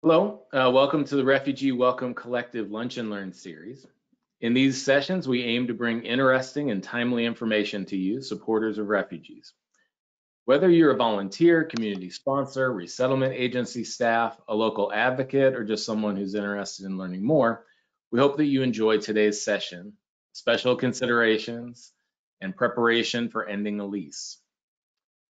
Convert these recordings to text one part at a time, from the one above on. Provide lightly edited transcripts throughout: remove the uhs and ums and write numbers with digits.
Hello, welcome to the Refugee Welcome Collective Lunch and Learn series. In these sessions, we aim to bring interesting and timely information to you, supporters of refugees. Whether you're a volunteer, community sponsor, resettlement agency staff, a local advocate, or just someone who's interested in learning more, we hope that you enjoy today's session, special considerations, and preparation for ending a lease.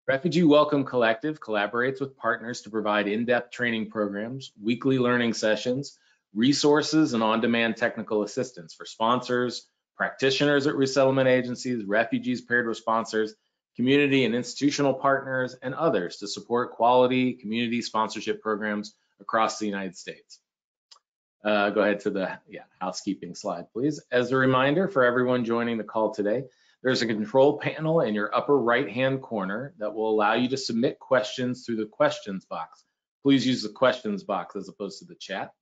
Refugee Welcome Collective collaborates with partners to provide in-depth training programs, weekly learning sessions, resources, and on-demand technical assistance for sponsors, practitioners at resettlement agencies, refugees paired with sponsors, community and institutional partners, and others to support quality community sponsorship programs across the United States. Go ahead to the housekeeping slide, please. As a reminder for everyone joining the call today, there's a control panel in your upper right-hand corner that will allow you to submit questions through the questions box. Please use the questions box as opposed to the chat.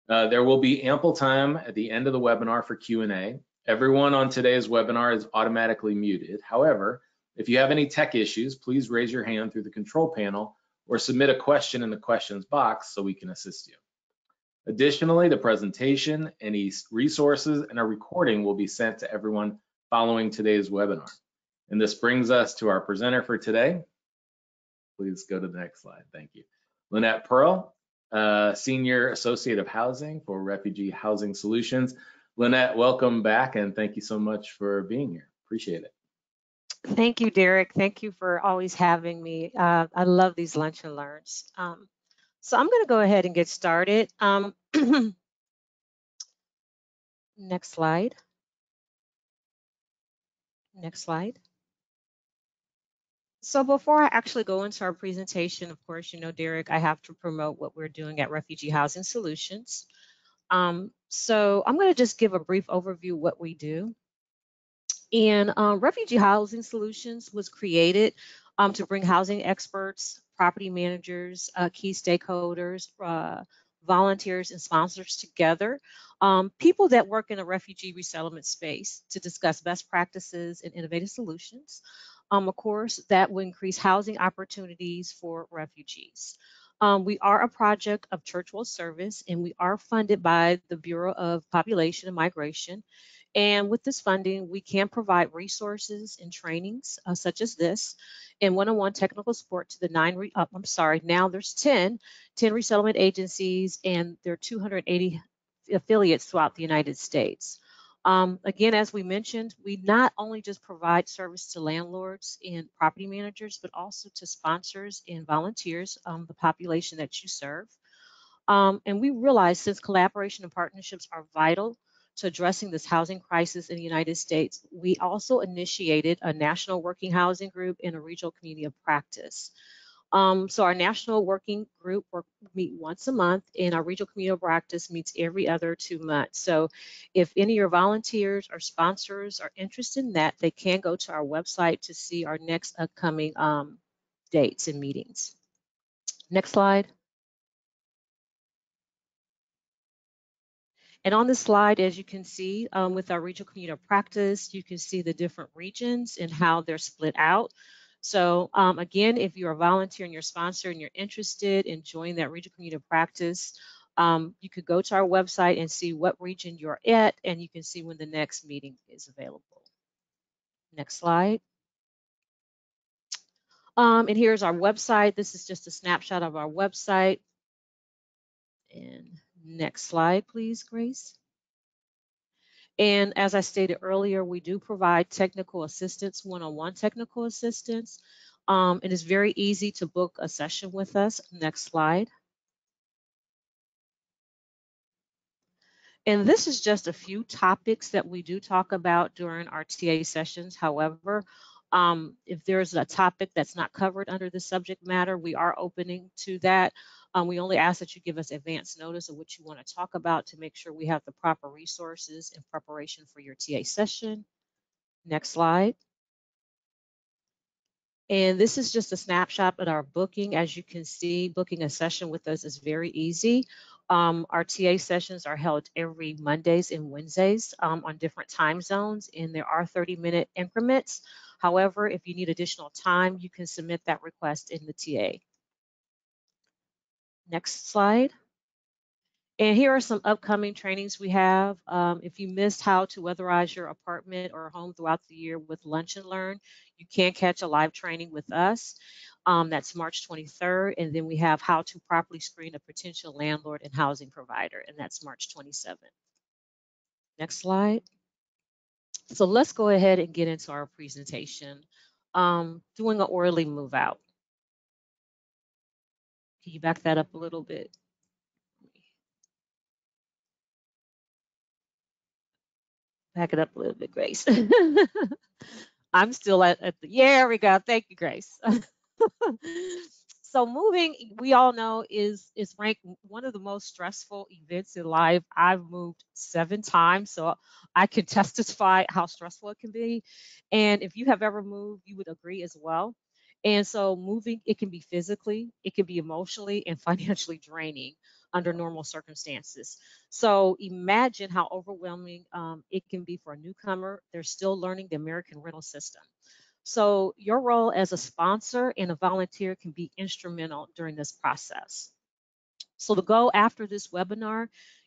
There will be ample time at the end of the webinar for Q&A. Everyone on today's webinar is automatically muted. However, if you have any tech issues, please raise your hand through the control panel or submit a question in the questions box so we can assist you. Additionally, the presentation, any resources, and a recording will be sent to everyone following today's webinar. And this brings us to our presenter for today. Please go to the next slide. Thank you. Lynette Pearl, Senior Associate of Housing for Refugee Housing Solutions. Lynette, welcome back, and thank you so much for being here. Appreciate it. Thank you, Derek. Thank you for always having me. I love these lunch and learns. So I'm going to go ahead and get started. Next slide. Next slide. So before I actually go into our presentation, of course, you know, Derek, I have to promote what we're doing at Refugee Housing Solutions. So I'm going to just give a brief overview of what we do. And Refugee Housing Solutions was created to bring housing experts, property managers, key stakeholders, volunteers, and sponsors together, people that work in a refugee resettlement space to discuss best practices and innovative solutions, of course, that will increase housing opportunities for refugees. We are a project of Church World Service, and we are funded by the Bureau of Population and Migration. And with this funding, we can provide resources and trainings such as this and one-on-one technical support to the now there's 10 resettlement agencies, and there are 280 affiliates throughout the United States. Again, as we mentioned, we not only just provide service to landlords and property managers, but also to sponsors and volunteers, the population that you serve. And we realize since collaboration and partnerships are vital to addressing this housing crisis in the United States, we also initiated a national working housing group and a regional community of practice. So our national working group meet once a month, and our regional community of practice meets every other 2 months. So if any of your volunteers or sponsors are interested in that, they can go to our website to see our next upcoming dates and meetings. Next slide. And on this slide, as you can see, with our regional community of practice, you can see the different regions and how they're split out. So again, if you're a volunteer and you're a sponsor and you're interested in joining that regional community of practice, you could go to our website and see what region you're at, and you can see when the next meeting is available. Next slide. And here's our website. This is just a snapshot of our website. And next slide, please, Grace. And as I stated earlier, we do provide technical assistance, one-on-one technical assistance. It is very easy to book a session with us. Next slide. And this is just a few topics that we do talk about during our TA sessions. However, if there's a topic that's not covered under the subject matter, we are opening to that. We only ask that you give us advance notice of what you want to talk about to make sure we have the proper resources in preparation for your TA session. Next slide. And this is just a snapshot of our booking. As you can see, booking a session with us is very easy. Our TA sessions are held every Mondays and Wednesdays on different time zones, and there are 30-minute increments. However, if you need additional time, you can submit that request in the TA. Next slide. And here are some upcoming trainings we have. If you missed how to weatherize your apartment or home throughout the year with Lunch and Learn, you can catch a live training with us. That's March 23rd. And then we have how to properly screen a potential landlord and housing provider, and that's March 27th. Next slide. So let's go ahead and get into our presentation. Doing an orderly move out. Can you back that up a little bit? Back it up a little bit, Grace. I'm still at the, yeah, we go. Thank you, Grace. So moving, we all know is ranked one of the most stressful events in life. I've moved 7 times, so I can testify how stressful it can be. And if you have ever moved, you would agree as well. And so moving, it can be physically, it can be emotionally and financially draining under normal circumstances. So imagine how overwhelming it can be for a newcomer. They're still learning the American rental system. So your role as a sponsor and a volunteer can be instrumental during this process. So to go after this webinar,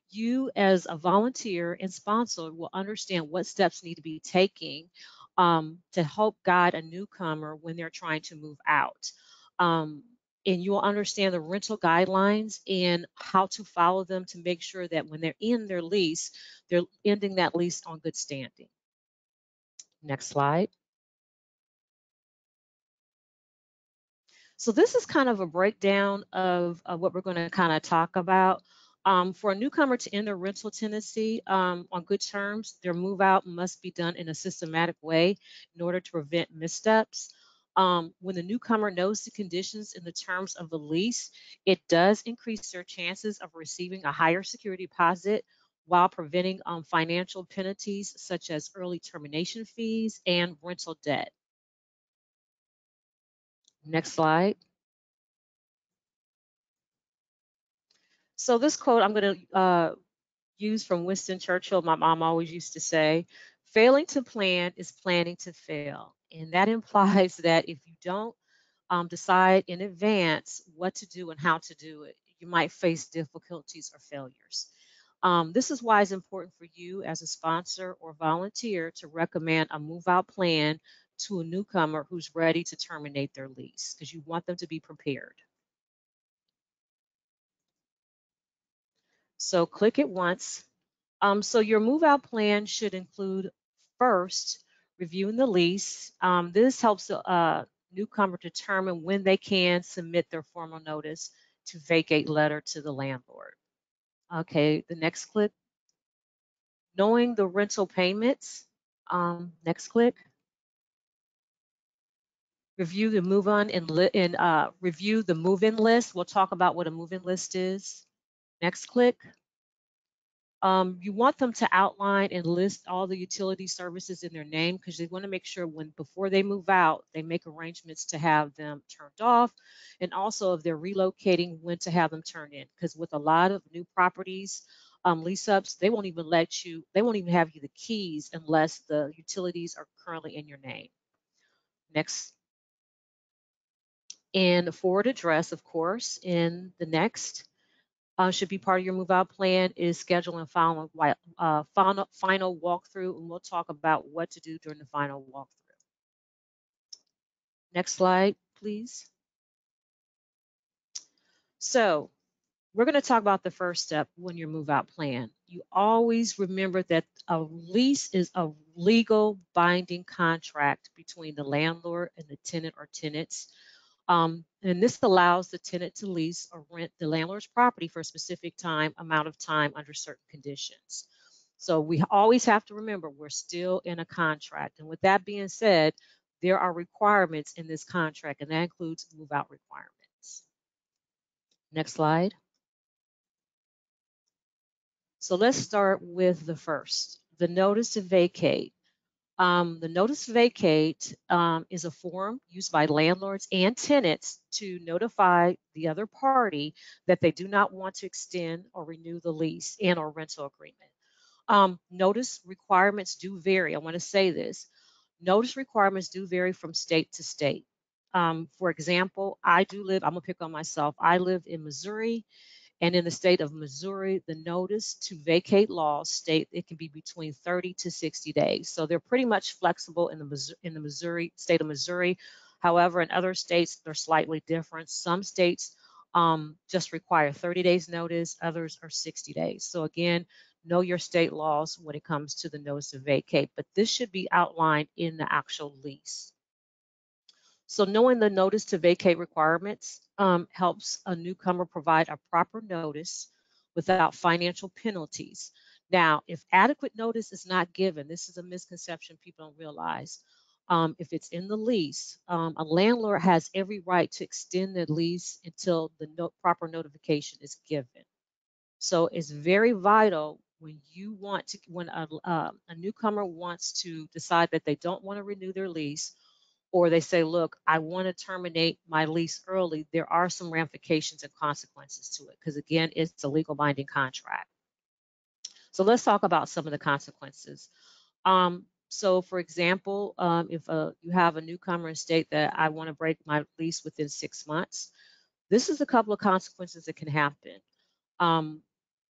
you as a volunteer and sponsor will understand what steps need to be taken to help guide a newcomer when they're trying to move out. Um, and you will understand the rental guidelines and how to follow them to make sure that when they're in their lease, they're ending that lease on good standing. Next slide. So this is kind of a breakdown of what we're going to kind of talk about. For a newcomer to enter rental tenancy on good terms, their move out must be done in a systematic way in order to prevent missteps. When the newcomer knows the conditions and the terms of the lease, it does increase their chances of receiving a higher security deposit while preventing financial penalties such as early termination fees and rental debt. Next slide. So this quote I'm going to use from Winston Churchill. My mom always used to say, failing to plan is planning to fail. And that implies that if you don't decide in advance what to do and how to do it, you might face difficulties or failures. This is why it's important for you as a sponsor or volunteer to recommend a move out plan to a newcomer who's ready to terminate their lease because you want them to be prepared. So click it once. So your move out plan should include first reviewing the lease. This helps the newcomer determine when they can submit their formal notice to vacate letter to the landlord. Okay, the next click, knowing the rental payments. Next click, review the move on and review the move-in list. We'll talk about what a move-in list is. Next click. You want them to outline and list all the utility services in their name because they want to make sure before they move out, they make arrangements to have them turned off, and also if they're relocating, when to have them turned in. Because with a lot of new properties, lease ups, they won't even have you the keys unless the utilities are currently in your name. Next, and forward address, of course, in the next. Should be part of your move out plan is schedule and final walkthrough, and we'll talk about what to do during the final walkthrough. Next slide, please. So we're going to talk about the first step when your move out plan. You always remember that a lease is a legal binding contract between the landlord and the tenant or tenants. And this allows the tenant to lease or rent the landlord's property for a specific amount of time under certain conditions. So we always have to remember we're still in a contract. And with that being said, there are requirements in this contract, and that includes move out requirements. Next slide. So let's start with the first, the notice to vacate. The notice to vacate is a form used by landlords and tenants to notify the other party that they do not want to extend or renew the lease and or rental agreement. Notice requirements do vary. I want to say this. Notice requirements do vary from state to state. For example, I'm going to pick on myself. I live in Missouri, And in the state of Missouri, the notice to vacate laws state it can be between 30 to 60 days. So they're pretty much flexible in the Missouri state of Missouri. However, in other states, they're slightly different. Some states just require 30 days notice, others are 60 days. So again, know your state laws when it comes to the notice to vacate, but this should be outlined in the actual lease. So knowing the notice to vacate requirements helps a newcomer provide a proper notice without financial penalties. Now, if adequate notice is not given, this is a misconception people don't realize. If it's in the lease, a landlord has every right to extend the lease until the proper notification is given. So it's very vital when a newcomer wants to decide that they don't want to renew their lease, or they say, look, I want to terminate my lease early, there are some ramifications and consequences to it because, again, it's a legal binding contract. So let's talk about some of the consequences. So, for example, if you have a newcomer and state that I want to break my lease within 6 months, this is a couple of consequences that can happen.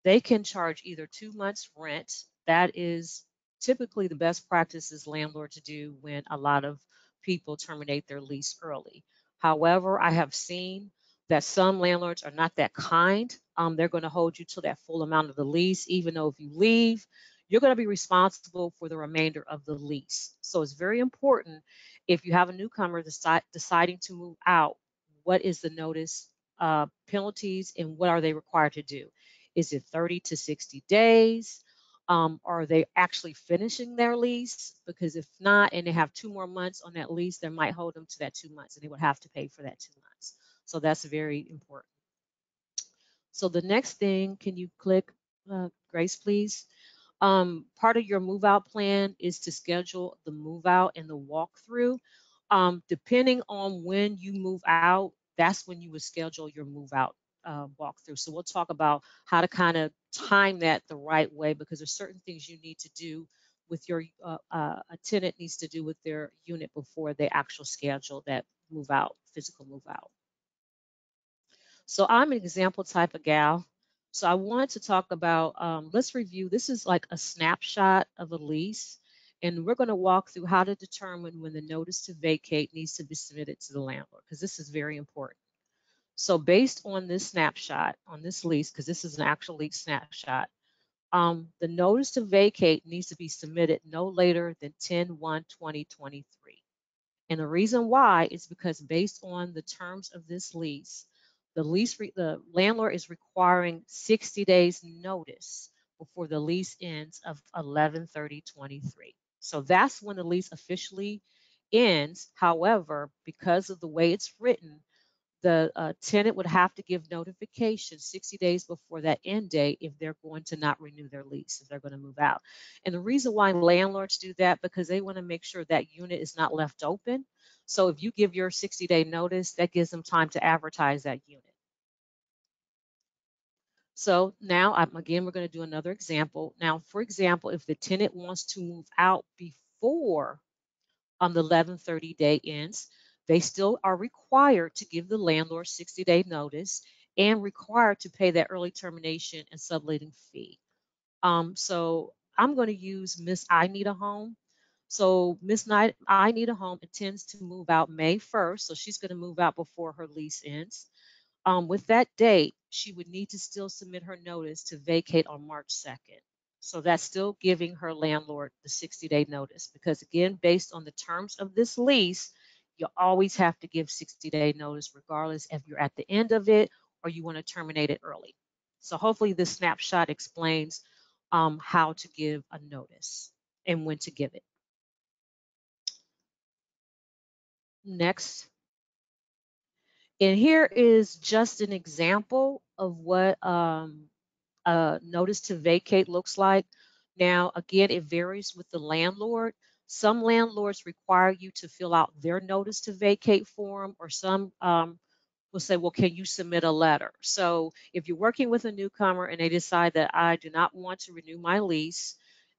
They can charge either 2 months rent. That is typically the best practice as landlord to do when a lot of people terminate their lease early. However, I have seen that some landlords are not that kind. They're going to hold you to that full amount of the lease, even though if you leave, you're going to be responsible for the remainder of the lease. So it's very important if you have a newcomer deciding to move out, what is the notice penalties and what are they required to do? Is it 30 to 60 days? Are they actually finishing their lease? Because if not, and they have 2 more months on that lease, they might hold them to that 2 months and they would have to pay for that 2 months. So that's very important. So the next thing, can you click, Grace, please? Part of your move out plan is to schedule the move out and the walkthrough. Depending on when you move out, that's when you would schedule your move out walkthrough. So we'll talk about how to kind of time that the right way because there's certain things you need to do with your a tenant needs to do with their unit before they actually schedule that move out, physical move out. So I'm an example type of gal. So I wanted to talk about, let's review, this is like a snapshot of a lease, and we're going to walk through how to determine when the notice to vacate needs to be submitted to the landlord, because this is very important. So based on this snapshot, on this lease, because this is an actual lease snapshot, the notice to vacate needs to be submitted no later than 10/1/2023. And the reason why is because based on the terms of this lease, the landlord is requiring 60 days notice before the lease ends of 11/30/23. So that's when the lease officially ends. However, because of the way it's written, the tenant would have to give notification 60 days before that end date if they're going to not renew their lease, if they're going to move out. And the reason why landlords do that, because they want to make sure that unit is not left open. So if you give your 60-day notice, that gives them time to advertise that unit. So now, again, we're going to do another example. Now, for example, if the tenant wants to move out before the 11/30 day ends, they still are required to give the landlord 60-day notice and required to pay that early termination and subletting fee. So I'm going to use Miss I Need a Home. So Miss I Need a Home intends to move out May 1st, so she's going to move out before her lease ends. With that date, she would need to still submit her notice to vacate on March 2nd. So that's still giving her landlord the 60-day notice because, again, based on the terms of this lease, you always have to give 60-day notice regardless if you're at the end of it or you want to terminate it early. So hopefully this snapshot explains how to give a notice and when to give it. Next. And here is just an example of what notice to vacate looks like. Now, again, it varies with the landlord. Some landlords require you to fill out their notice to vacate form, or some will say, well, can you submit a letter? So if you're working with a newcomer and they decide that I do not want to renew my lease,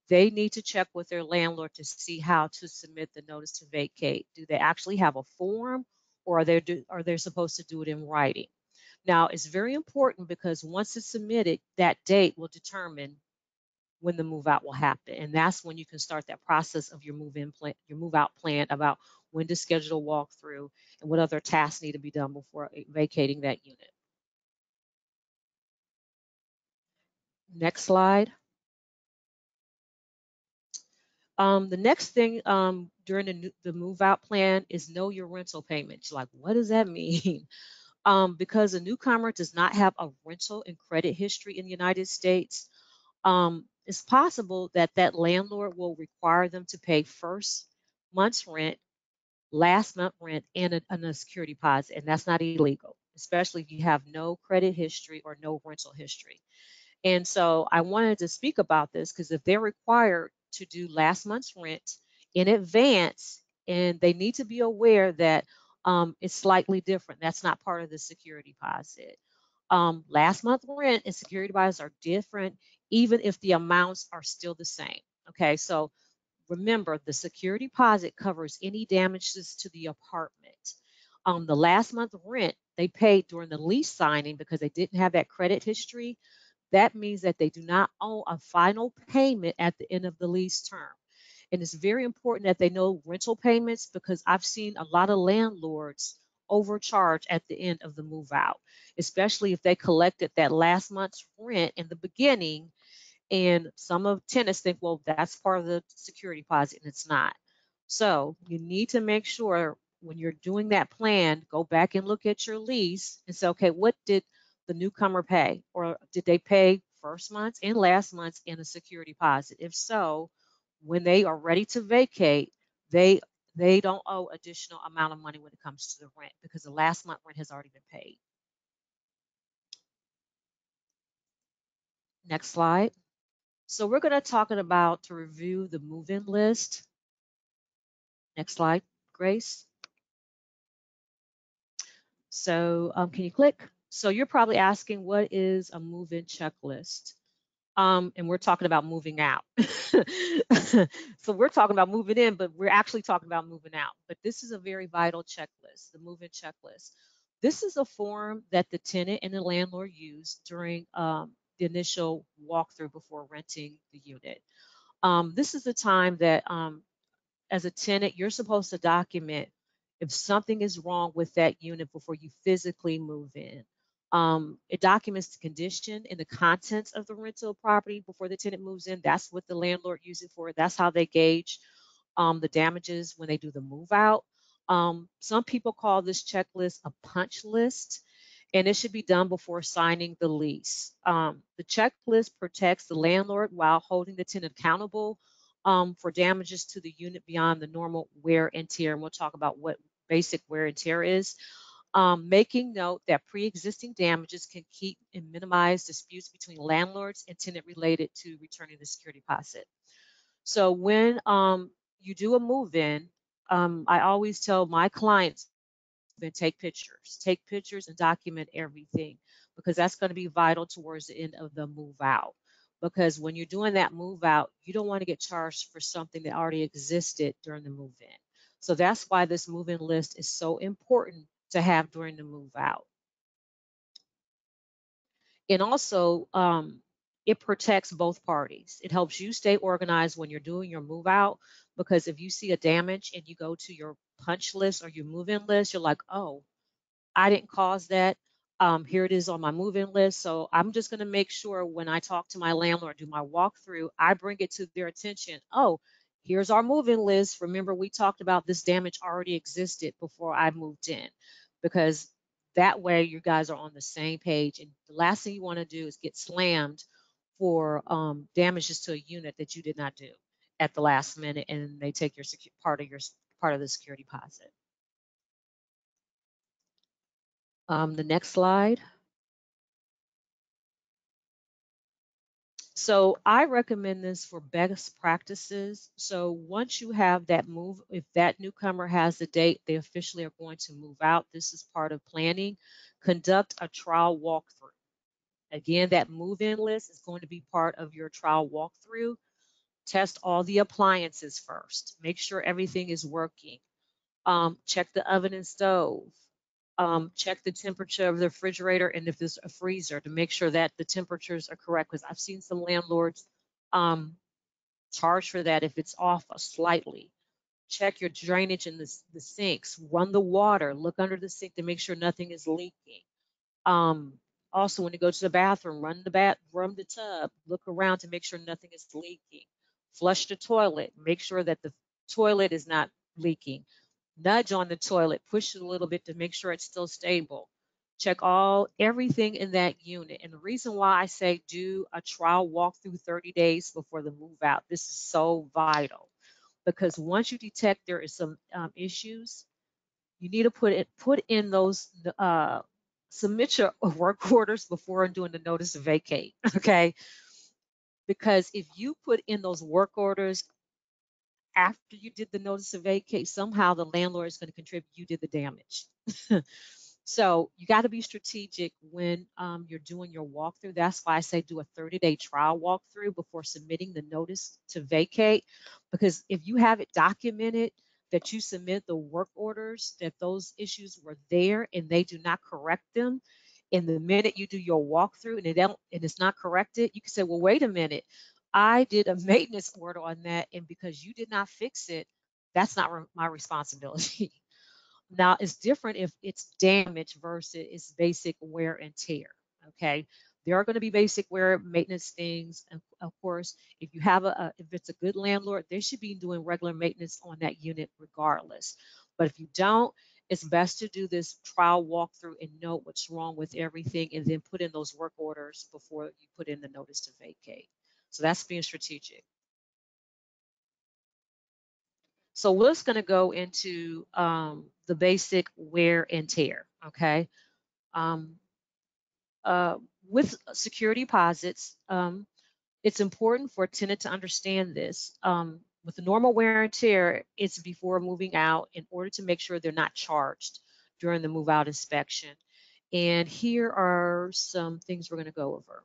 they need to check with their landlord to see how to submit the notice to vacate. Do they actually have a form, or are they supposed to do it in writing? Now, it's very important because once it's submitted, that date will determine when the move out will happen. And that's when you can start that process of your move in plan, your move out plan about when to schedule a walkthrough and what other tasks need to be done before vacating that unit. Next slide. The next thing during the move out plan is know your rental payments. Like, what does that mean? Because a newcomer does not have a rental and credit history in the United States, it's possible that that landlord will require them to pay first month's rent, last month rent, and a security deposit, and that's not illegal, especially if you have no credit history or no rental history. And so I wanted to speak about this because if they're required to do last month's rent in advance, and they need to be aware that it's slightly different. That's not part of the security deposit. Last month rent and security deposits are different, even if the amounts are still the same. Okay, so remember the security deposit covers any damages to the apartment. The last month rent they paid during the lease signing because they didn't have that credit history. That means that they do not owe a final payment at the end of the lease term. And it's very important that they know rental payments because I've seen a lot of landlords overcharge at the end of the move out, especially if they collected that last month's rent in the beginning. And some of tenants think, well, that's part of the security deposit, and it's not. So you need to make sure when you're doing that plan, go back and look at your lease and say, okay, what did the newcomer pay? Or did they pay first month's and last month's in a security deposit? If so, when they are ready to vacate, they they don't owe additional amount of money when it comes to the rent because the last month rent has already been paid. Next slide. So we're going to talk about to review the move-in list. Next slide, Grace. So can you click? So you're probably asking, what is a move-in checklist? And we're talking about moving out. So we're talking about moving in, but we're actually talking about moving out. But this is a very vital checklist, the move-in checklist. This is a form that the tenant and the landlord use during the initial walkthrough before renting the unit. This is the time that as a tenant, you're supposed to document if something is wrong with that unit before you physically move in. It documents the condition and the contents of the rental property before the tenant moves in. That's what the landlord uses it for. That's how they gauge the damages when they do the move out. Some people call this checklist a punch list, and it should be done before signing the lease. The checklist protects the landlord while holding the tenant accountable for damages to the unit beyond the normal wear and tear. And we'll talk about what basic wear and tear is. Making note that pre-existing damages can keep and minimize disputes between landlords and tenant related to returning the security deposit. So when you do a move-in, I always tell my clients then take pictures and document everything because that's going to be vital towards the end of the move out. Because when you're doing that move out, you don't want to get charged for something that already existed during the move in. So that's why this move in list is so important to have during the move out. And also, it protects both parties. It helps you stay organized when you're doing your move out because if you see a damage and you go to your punch list or your move in list, you're like, oh, I didn't cause that. Here it is on my move-in list. So I'm just going to make sure when I talk to my landlord, do my walkthrough, I bring it to their attention. Oh, here's our move-in list. Remember, we talked about this damage already existed before I moved in, because that way you guys are on the same page. And the last thing you want to do is get slammed for damages to a unit that you did not do at the last minute, and they take your part of the security deposit. The next slide. So I recommend this for best practices. So once you have that move, if that newcomer has the date they officially are going to move out, this is part of planning. Conduct a trial walkthrough. Again, that move-in list is going to be part of your trial walkthrough. Test all the appliances first. Make sure everything is working. Check the oven and stove. Check the temperature of the refrigerator and if there's a freezer to make sure that the temperatures are correct. Because I've seen some landlords charge for that if it's off slightly. Check your drainage in the sinks. Run the water. Look under the sink to make sure nothing is leaking. Um, Also, when you go to the bathroom, run the tub. Look around to make sure nothing is leaking. Flush the toilet. Make sure that the toilet is not leaking. Nudge on the toilet. Push it a little bit to make sure it's still stable. Check everything in that unit. And the reason why I say do a trial walkthrough 30 days before the move out, this is so vital because once you detect there is some issues, you need to put in those submit your work orders before doing the notice to vacate. Okay, because if you put in those work orders after you did the notice to vacate, somehow the landlord is going to contribute you did the damage. So you got to be strategic when you're doing your walkthrough. That's why I say do a 30-day trial walkthrough before submitting the notice to vacate. Because if you have it documented that you submit the work orders, that those issues were there and they do not correct them, and the minute you do your walkthrough and it's not corrected, you can say, well, wait a minute, I did a maintenance order on that, and because you did not fix it, that's not my responsibility. Now, it's different if it's damage versus it's basic wear and tear. Okay. There are going to be basic wear maintenance things. And of course, if you have if it's a good landlord, they should be doing regular maintenance on that unit regardless. But if you don't, it's best to do this trial walkthrough and know what's wrong with everything and then put in those work orders before you put in the notice to vacate. So that's being strategic. So we're just going to go into the basic wear and tear, okay? Um, uh, with security deposits, it's important for a tenant to understand this. With the normal wear and tear, it's before moving out in order to make sure they're not charged during the move out inspection. And here are some things we're going to go over.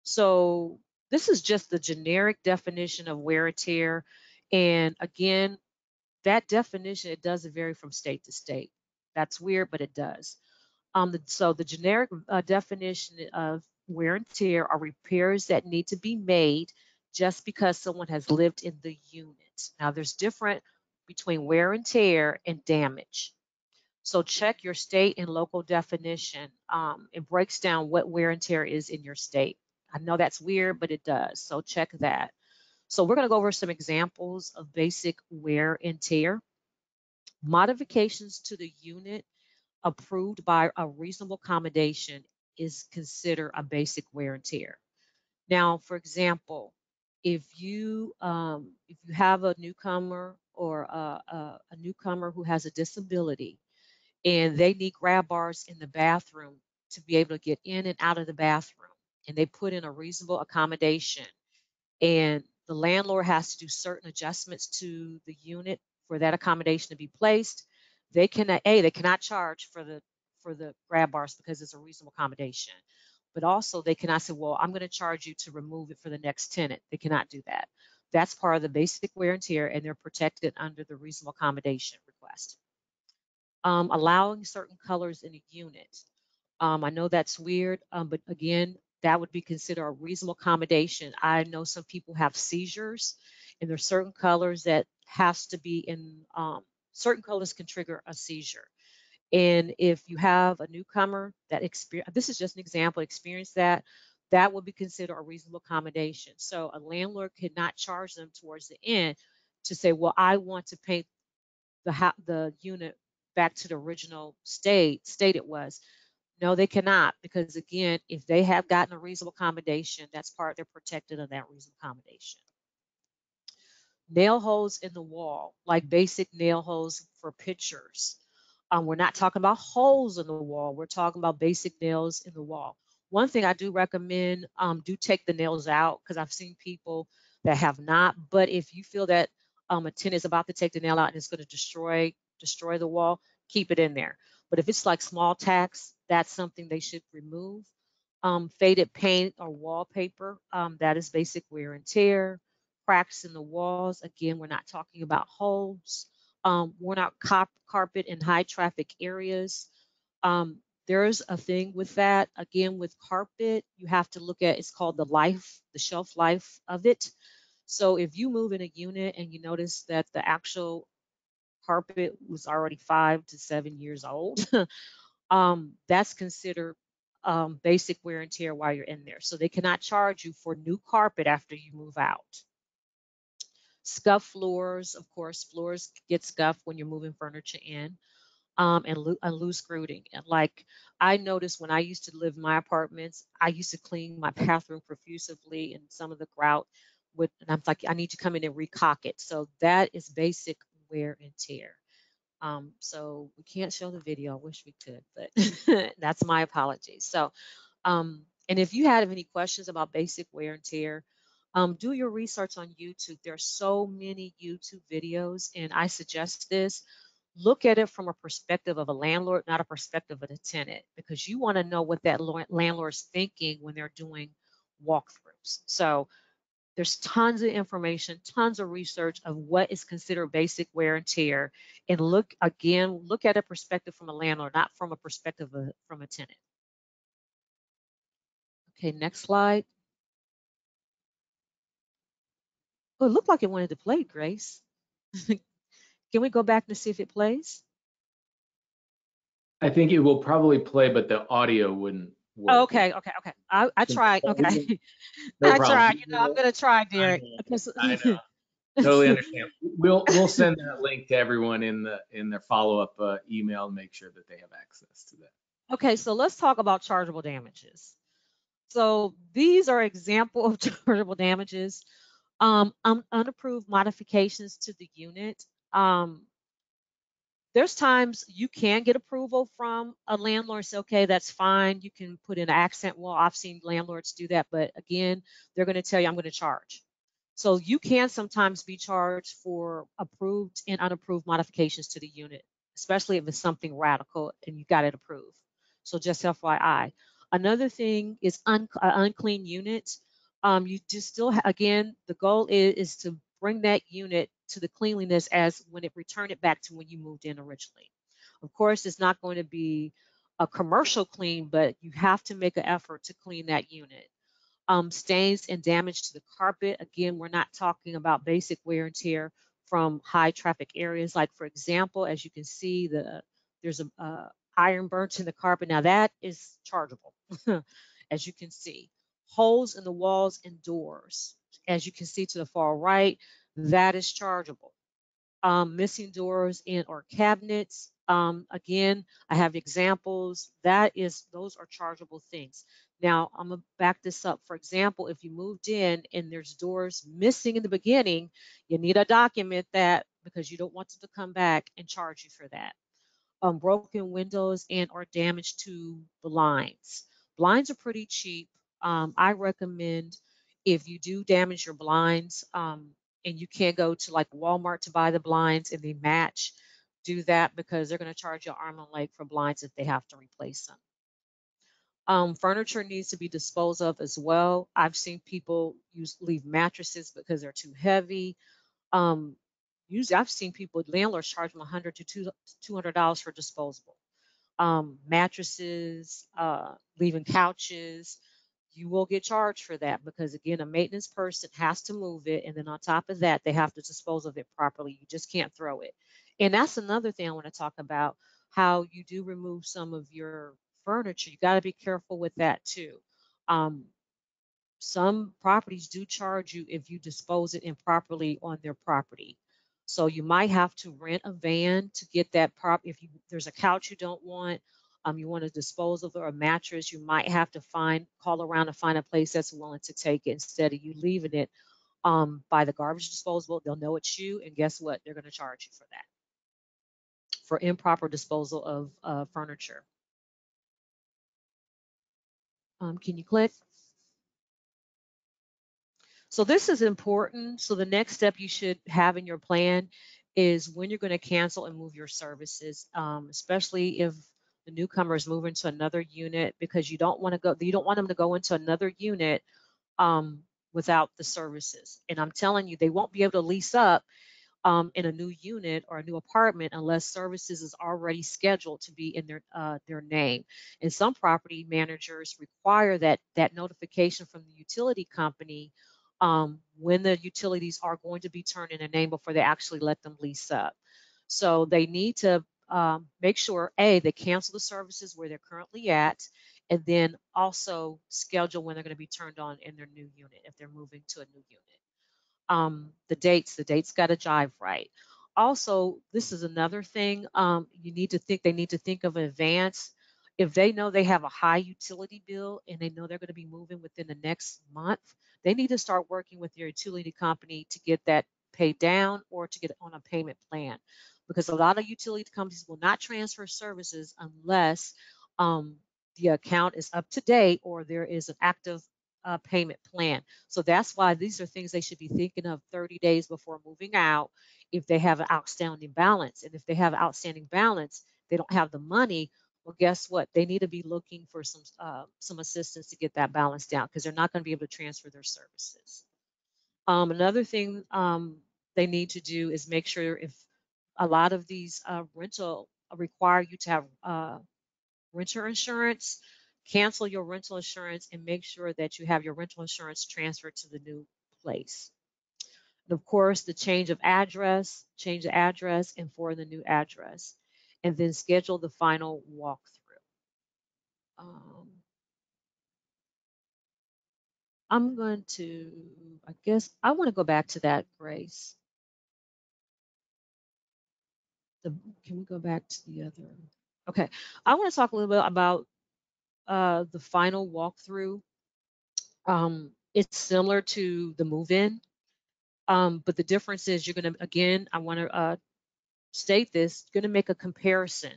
So this is just the generic definition of wear and tear. And again, that definition, it does vary from state to state. That's weird, but it does. So the generic definition of wear and tear are repairs that need to be made just because someone has lived in the unit. Now, there's different between wear and tear and damage. So check your state and local definition. It breaks down what wear and tear is in your state. I know that's weird, but it does. So check that. So we're going to go over some examples of basic wear and tear. Modifications to the unit approved by a reasonable accommodation is considered a basic wear and tear. Now, for example, if you have a newcomer or a newcomer who has a disability and they need grab bars in the bathroom to be able to get in and out of the bathroom, and they put in a reasonable accommodation, and the landlord has to do certain adjustments to the unit for that accommodation to be placed, they cannot charge for the grab bars because it's a reasonable accommodation. But also they cannot say, well, I'm going to charge you to remove it for the next tenant. They cannot do that. That's part of the basic wear and tear, and they're protected under the reasonable accommodation request. Allowing certain colors in a unit. I know that's weird, but again, that would be considered a reasonable accommodation. I know some people have seizures, and there's certain colors that has to be in. Certain colors can trigger a seizure. And if you have a newcomer that experience, this is just an example, experience that, that would be considered a reasonable accommodation. So a landlord could not charge them towards the end to say, well, I want to paint the unit back to the original state it was. No, they cannot, because again, if they have gotten a reasonable accommodation, that's part they're protected of that reasonable accommodation. Nail holes in the wall, like basic nail holes for pictures. We're not talking about holes in the wall. We're talking about basic nails in the wall. One thing I do recommend, do take the nails out because I've seen people that have not. But if you feel that a tenant is about to take the nail out and it's going to destroy the wall, keep it in there. But if it's like small tacks, that's something they should remove. Faded paint or wallpaper, that is basic wear and tear. Cracks in the walls, again, we're not talking about holes. Worn out carpet in high traffic areas. There's a thing with that. Again, with carpet, you have to look at, it's called the shelf life of it. So if you move in a unit and you notice that the actual carpet was already 5 to 7 years old, that's considered basic wear and tear while you're in there. So they cannot charge you for new carpet after you move out. Scuff floors, of course, floors get scuffed when you're moving furniture in, and loose grooting. And like I noticed when I used to live in my apartments, I used to clean my bathroom profusively, and some of the grout would, and I'm like, I need to come in and recock it. So that is basic wear and tear. So we can't show the video. I wish we could, but that's my apologies. So, and if you have any questions about basic wear and tear, do your research on YouTube. There's so many YouTube videos, and I suggest this. Look at it from a perspective of a landlord, not a perspective of a tenant, because you want to know what that landlord's thinking when they're doing walkthroughs. So there's tons of information, tons of research of what is considered basic wear and tear. And look at a perspective from a landlord, not from a perspective from a tenant. Okay, next slide. Oh, it looked like it wanted to play, Grace. Can we go back to see if it plays? I think it will probably play, but the audio wouldn't Oh, work. okay. I tried. But Okay. no I problem. tried. I'm gonna try, I Derek. know. Okay, I know. Totally understand. We'll send that link to everyone in their follow-up email and make sure that they have access to that. Okay, so let's talk about chargeable damages. So these are example of chargeable damages. Unapproved modifications to the unit. There's times you can get approval from a landlord, say, okay, that's fine. You can put in an accent wall. I've seen landlords do that, but again, they're going to tell you, I'm going to charge. So you can sometimes be charged for approved and unapproved modifications to the unit, especially if it's something radical and you got it approved. So just FYI. Another thing is unclean units. You just still, again, the goal is to bring that unit to the cleanliness as when it returned it back to when you moved in originally. Of course, it's not going to be a commercial clean, but you have to make an effort to clean that unit. Stains and damage to the carpet. Again, we're not talking about basic wear and tear from high traffic areas. Like for example, as you can see, there's a iron burnt in the carpet. Now that is chargeable, as you can see. Holes in the walls and doors, as you can see to the far right, that is chargeable. Missing doors and or cabinets. Again, I have examples. Those are chargeable things. Now I'm gonna back this up. For example, if you moved in and there's doors missing in the beginning, you need to document that because you don't want them to come back and charge you for that. Broken windows and or damage to blinds. Blinds are pretty cheap. I recommend if you do damage your blinds, and you can't go to like Walmart to buy the blinds and they match, do that because they're going to charge you arm and leg for blinds if they have to replace them. Furniture needs to be disposed of as well. I've seen people leave mattresses because they're too heavy. Um, Usually, I've seen people, landlords charge them $100 to $200 for disposable. Mattresses, leaving couches, you will get charged for that because again, a maintenance person has to move it, and then on top of that, they have to dispose of it properly. You just can't throw it. And that's another thing I want to talk about, how you do remove some of your furniture. You got to be careful with that too. Um, some properties do charge you if you dispose it improperly on their property. So you might have to rent a van to get that prop. If there's a couch you don't want, you want to dispose of, or a mattress, you might have to call around and find a place that's willing to take it instead of you leaving it by the garbage disposal. They'll know it's you, and guess what? They're going to charge you for that, for improper disposal of furniture. Can you click? So this is important. So the next step you should have in your plan is when you're going to cancel and move your services, especially if the newcomer is moving to another unit, because you don't want them to go into another unit without the services. And I'm telling you, they won't be able to lease up in a new unit or a new apartment unless services is already scheduled to be in their name. And some property managers require that notification from the utility company when the utilities are going to be turned in their name before they actually let them lease up. So they need to make sure, A, they cancel the services where they're currently at, and then also schedule when they're going to be turned on in their new unit if they're moving to a new unit. The dates got to jive right. Also, this is another thing they need to think of in advance. If they know they have a high utility bill and they know they're going to be moving within the next month, they need to start working with their utility company to get that paid down or to get on a payment plan. Because a lot of utility companies will not transfer services unless um, the account is up to date or there is an active payment plan. So that's why these are things they should be thinking of 30 days before moving out if they have an outstanding balance. And if they have an outstanding balance, they don't have the money. Well, guess what? They need to be looking for some assistance to get that balance down because they're not going to be able to transfer their services. Another thing they need to do is make sure if a lot of these rental require you to have renter insurance, cancel your rental insurance and make sure that you have your rental insurance transferred to the new place. And of course, change the address and for the new address, and then schedule the final walkthrough. I'm going to, I guess, I want to go back to that, Grace. Can we go back to the other? Okay, I want to talk a little bit about the final walkthrough. It's similar to the move-in, but the difference is you're going to, again, I want to state this, you're going to make a comparison.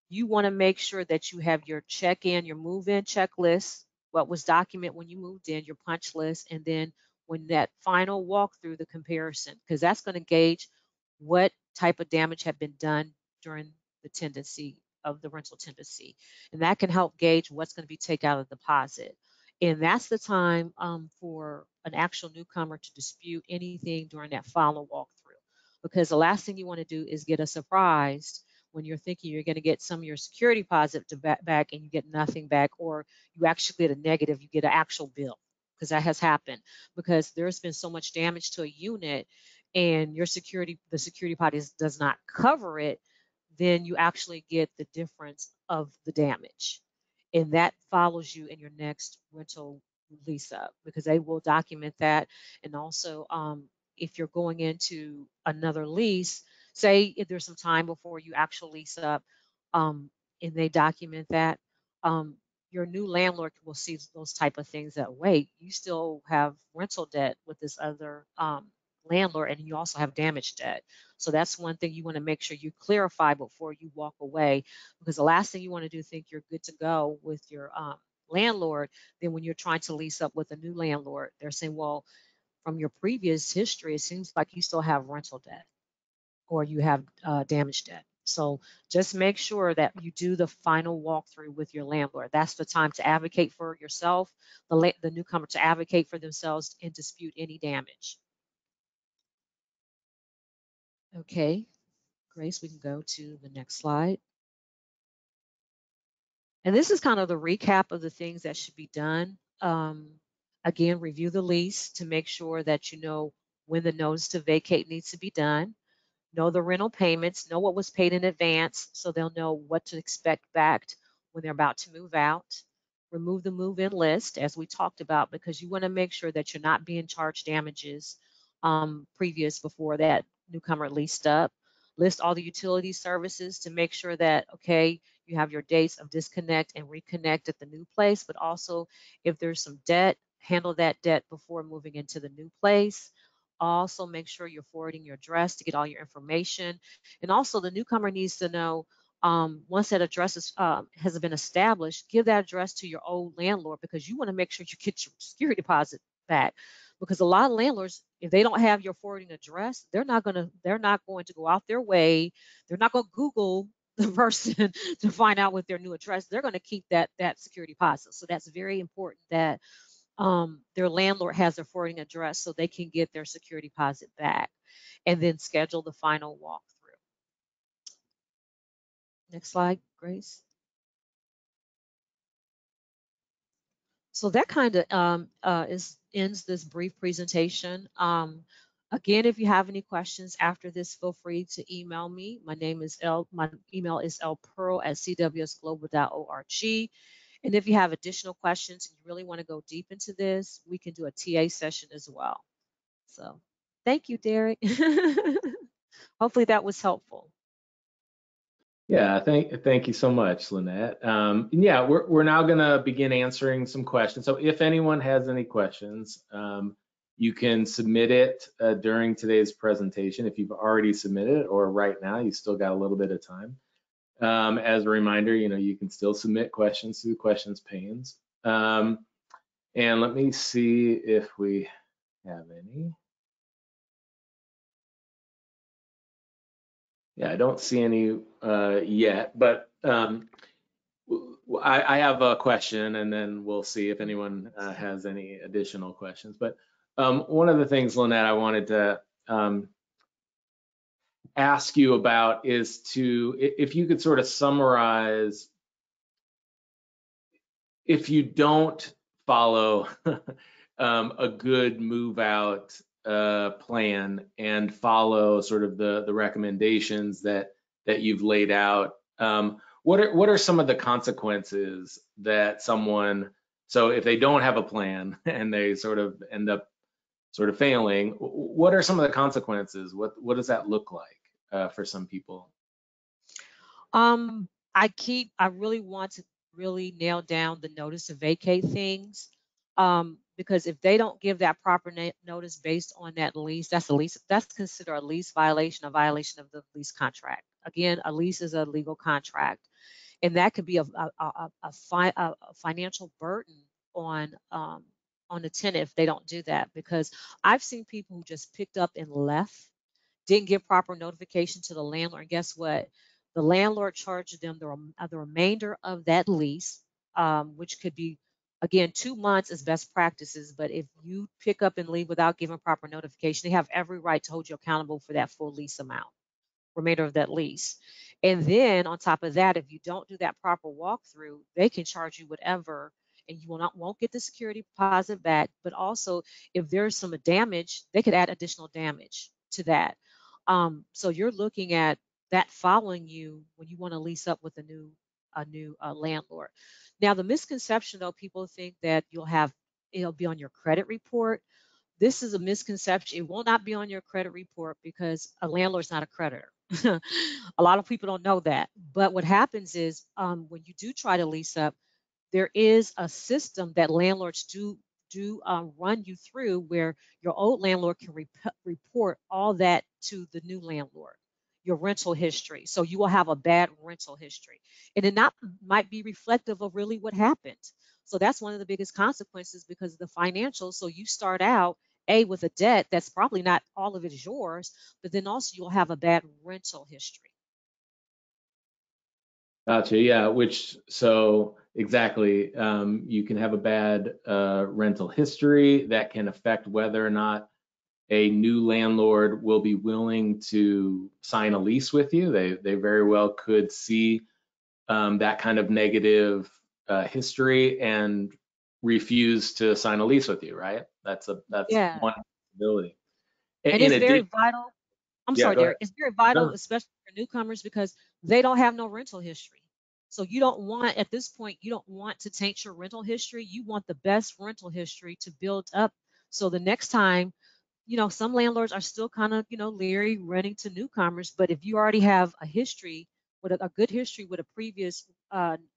You want to make sure that you have your check-in, your move-in checklist, what was documented when you moved in, your punch list, and then when that final walkthrough, the comparison, because that's going to gauge what type of damage had been done during the tendency of the rental tendency. And that can help gauge what's going to be taken out of the deposit. And that's the time for an actual newcomer to dispute anything during that final walkthrough. Because the last thing you want to do is get a surprise when you're thinking you're going to get some of your security deposit back and you get nothing back, or you actually get a negative, you get an actual bill, because that has happened. Because there's been so much damage to a unit and the security deposit does not cover it, then you actually get the difference of the damage. And that follows you in your next rental lease up because they will document that. And also, if you're going into another lease, say if there's some time before you actually lease up, um, and they document that, um, your new landlord will see those type of things that, wait, you still have rental debt with this other landlord and you also have damage debt. So that's one thing you want to make sure you clarify before you walk away, because the last thing you want to do, think you're good to go with your landlord. Then when you're trying to lease up with a new landlord, they're saying, well, from your previous history, it seems like you still have rental debt or you have damage debt. So just make sure that you do the final walkthrough with your landlord. That's the time to advocate for yourself, the newcomer to advocate for themselves and dispute any damage. Okay, Grace, we can go to the next slide. And this is kind of the recap of the things that should be done. Again, review the lease to make sure that you know when the notice to vacate needs to be done. Know the rental payments, know what was paid in advance so they'll know what to expect back when they're about to move out. Remove the move-in list, as we talked about, because you want to make sure that you're not being charged damages previous before that newcomer leased up. List all the utility services to make sure that, okay, you have your dates of disconnect and reconnect at the new place, but also if there's some debt, handle that debt before moving into the new place. Also, make sure you're forwarding your address to get all your information. And also, the newcomer needs to know once that address has been established, give that address to your old landlord because you want to make sure you get your security deposit back. Because a lot of landlords, if they don't have your forwarding address, they're not going to go out their way. They're not going to Google the person to find out what their new address. They're going to keep that security deposit. So that's very important that their landlord has their forwarding address so they can get their security deposit back and then schedule the final walkthrough. Next slide, Grace. So that kind of ends this brief presentation. Again, if you have any questions after this, feel free to email me. My email is lpearl@cwsglobal.org. And if you have additional questions and you really want to go deep into this, we can do a TA session as well. So thank you, Derek. Hopefully that was helpful. Yeah, thank you so much, Lynette. Yeah, we're now going to begin answering some questions. So if anyone has any questions, you can submit it during today's presentation. If you've already submitted it, or right now, you still got a little bit of time. As a reminder, you can still submit questions through the questions panes. And let me see if we have any. Yeah, I don't see any yet, but I have a question, and then we'll see if anyone has any additional questions. But one of the things, Lynette, I wanted to ask you about is if you could sort of summarize, if you don't follow a good move out plan and follow sort of the recommendations that you've laid out, what are some of the consequences that someone, so if they don't have a plan and they sort of end up sort of failing, what are some of the consequences? What does that look like for some people? I really want to really nail down the notice to vacate things. Because if they don't give that proper notice based on that lease, that's considered a lease violation, a violation of the lease contract. Again, a lease is a legal contract, and that could be a financial burden on the tenant if they don't do that. Because I've seen people who just picked up and left, didn't give proper notification to the landlord. And guess what? The landlord charged them the remainder of that lease, which could be, again, 2 months is best practices. But if you pick up and leave without giving proper notification, they have every right to hold you accountable for that full lease amount, remainder of that lease. And then on top of that, if you don't do that proper walkthrough, they can charge you whatever, and you won't get the security deposit back. But also, if there's some damage, they could add additional damage to that. So you're looking at that following you when you want to lease up with a new landlord. Now, the misconception, though, people think that it'll be on your credit report. This is a misconception. It will not be on your credit report because a landlord's not a creditor. A lot of people don't know that. But what happens is when you do try to lease up, there is a system that landlords do run you through where your old landlord can report all that to the new landlord, your rental history. So you will have a bad rental history, and it not might be reflective of really what happened. So that's one of the biggest consequences because of the financials. So you start out with a debt that's probably not all of it is yours, but then also you'll have a bad rental history. Gotcha. Yeah, so exactly. You can have a bad rental history that can affect whether or not a new landlord will be willing to sign a lease with you. They very well could see that kind of negative history and refuse to sign a lease with you, right? That's Yeah. one possibility. And In it's very addition, vital. I'm yeah, sorry, go ahead. Derek. It's very vital, No. especially for newcomers, because they don't have no rental history. So you don't want, at this point, you don't want to taint your rental history. You want the best rental history to build up. So the next time, some landlords are still kind of, leery renting to newcomers. But if you already have a history with a good history with a previous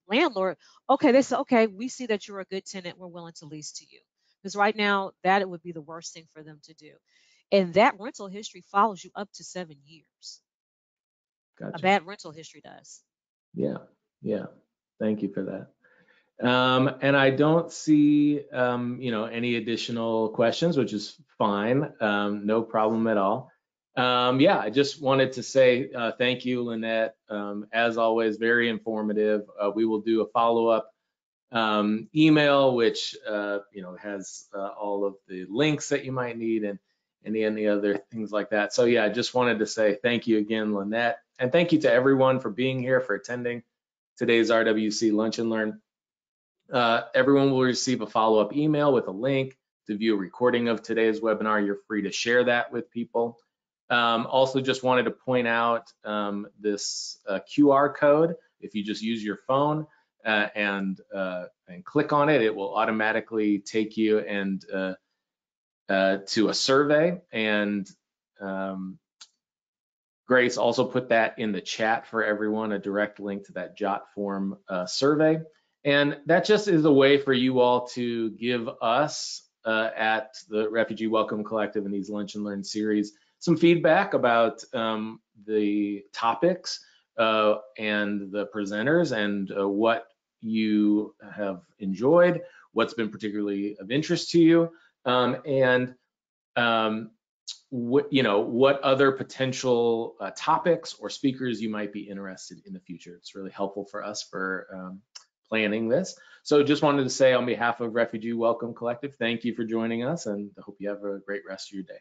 landlord, okay, they say, okay, we see that you're a good tenant. We're willing to lease to you. Because right now, that it would be the worst thing for them to do. And that rental history follows you up to 7 years. A Gotcha. bad rental history does. Yeah, yeah. Thank you for that. And I don't see, any additional questions, which is fine. No problem at all. Yeah, I just wanted to say thank you, Lynette. As always, very informative. We will do a follow-up email, which has all of the links that you might need and any other things like that. So yeah, I just wanted to say thank you again, Lynette, and thank you to everyone for being here, for attending today's RWC Lunch and Learn. Everyone will receive a follow-up email with a link to view a recording of today's webinar. You're free to share that with people. Also just wanted to point out this QR code. If you just use your phone and click on it, it will automatically take you and to a survey. And Grace also put that in the chat for everyone, a direct link to that JOT form survey. And that just is a way for you all to give us at the Refugee Welcome Collective in these Lunch and Learn series some feedback about the topics and the presenters and what you have enjoyed, what's been particularly of interest to you, and what other potential topics or speakers you might be interested in the future. It's really helpful for us for planning this. So just wanted to say on behalf of Refugee Welcome Collective, thank you for joining us, and I hope you have a great rest of your day.